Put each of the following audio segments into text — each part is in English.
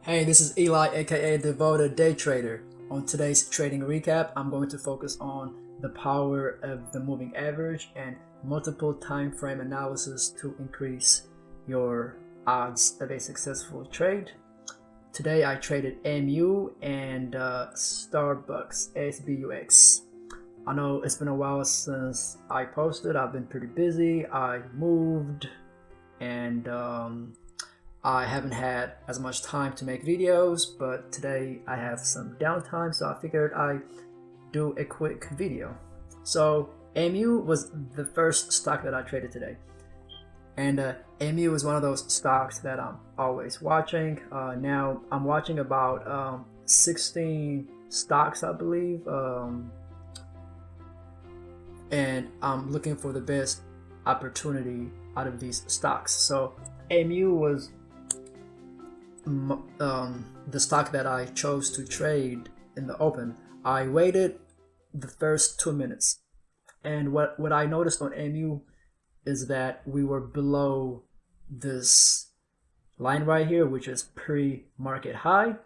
Hey, this is Eli, aka the Volatile Day Trader. On today's trading recap, I'm going to focus on the power of the moving average and multiple time frame analysis to increase your odds of a successful trade. Today I traded MU and SBUX, SBUX. I know it's been a while since I posted. I've been pretty busy. I moved and I haven't had as much time to make videos, but today I have some downtime, so I figured I'd do a quick video. So MU was the first stock that I traded today, and MU is one of those stocks that I'm always watching. Now I'm watching about 16 stocks, I believe, and I'm looking for the best opportunity out of these stocks. So MU was the stock that I chose to trade in the open. I waited the first 2 minutes, and what I noticed on MU is that we were below this line right here, which is pre-market high.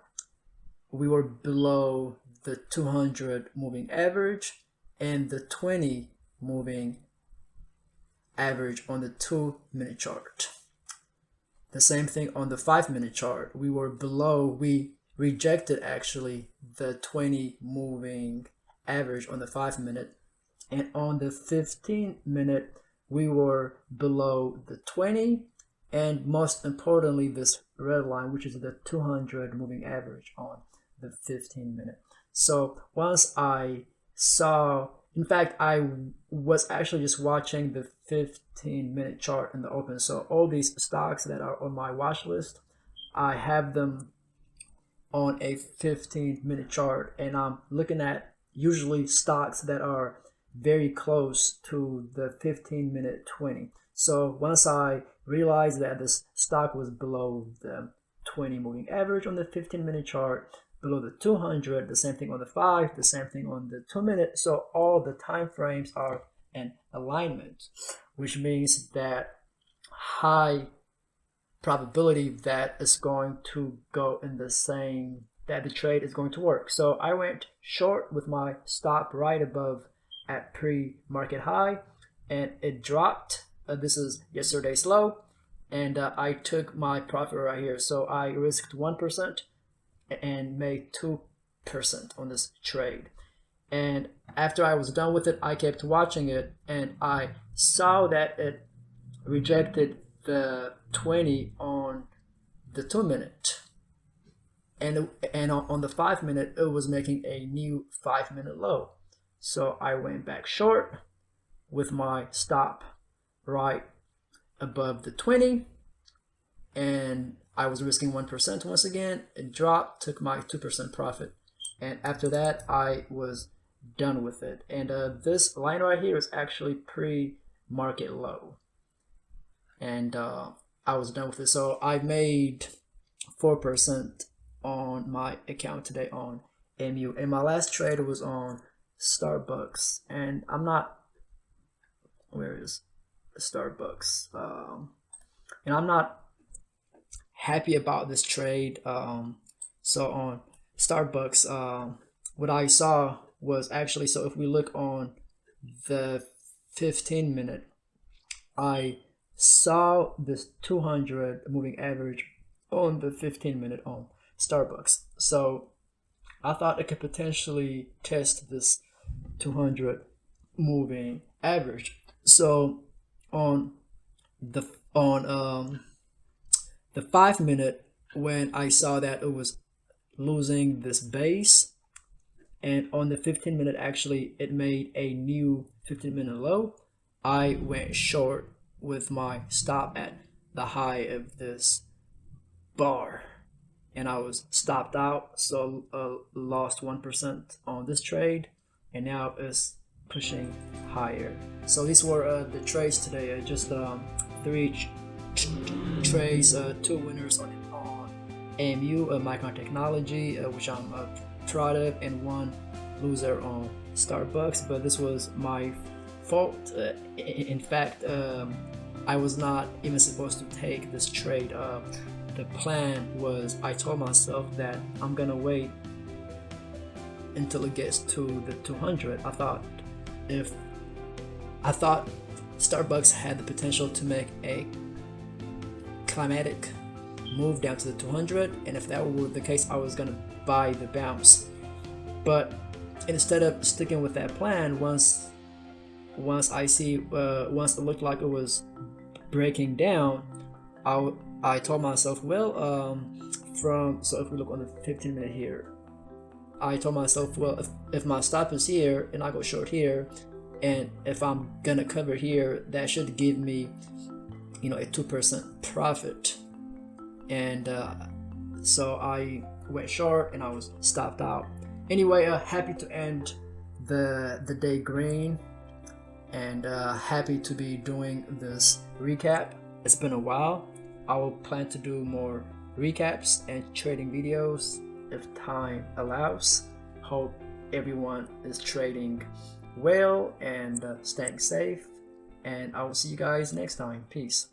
We were below the 200 moving average and the 20 moving average on the 2-minute chart. The same thing on the 5-minute chart. We were below, we rejected actually the 20 moving average on the 5-minute. And on the 15-minute, we were below the 20. And most importantly, this red line, which is the 200 moving average on the 15-minute. So once I saw, in fact, I was actually just watching the 15-minute chart in the open. So all these stocks that are on my watch list, I have them on a 15-minute chart, and I'm looking at usually stocks that are very close to the 15-minute 20. So once I realized that this stock was below the 20 moving average on the 15-minute chart, below the 200, the same thing on the 5, the same thing on the 2-minute. So all the time frames are in alignment, which means that high probability that it's going to go in the same, that the trade is going to work. So I went short with my stop right above at pre-market high, and it dropped. This is yesterday's low, and I took my profit right here. So I risked 1% and made 2% on this trade. And after I was done with it, I kept watching it, and I saw that it rejected the 20 on the 2-minute, and on the 5-minute, it was making a new 5-minute low. So I went back short with my stop right above the 20, and I was risking 1% once again. It dropped, took my 2% profit, and after that I was done with it. And this line right here is actually pre-market low, and I was done with it. So I made 4% on my account today on MU, and my last trade was on SBUX, and I'm not, where is SBUX? And I'm not happy about this trade. So on SBUX, what I saw was actually, so if we look on the 15-minute, I saw this 200 moving average on the 15-minute on SBUX. So I thought it could potentially test this 200 moving average. So on the 5-minute, when I saw that it was losing this base, and on the 15-minute, actually it made a new 15-minute low, I went short with my stop at the high of this bar, and I was stopped out, so lost 1% on this trade, and now it's pushing higher. So these were the trades today. Just 3 trades, 2 winners on AMU, Micron Technology, which I'm proud of, and 1 loser on SBUX. But this was my fault. In fact, I was not even supposed to take this trade. the plan was, I told myself that I'm gonna wait until it gets to the 200. I thought Starbucks had the potential to make a climatic move down to the 200, and if that were the case, I was gonna buy the bounce. But instead of sticking with that plan, once it looked like it was breaking down, I told myself, well, so if we look on the 15-minute here, I told myself, well, if my stop is here and I go short here, and if I'm gonna cover here, that should give me, a 2% profit. And so I went short and I was stopped out. Anyway, happy to end the day green, and happy to be doing this recap. It's been a while. I will plan to do more recaps and trading videos if time allows. Hope everyone is trading well and staying safe, and I will see you guys next time. Peace.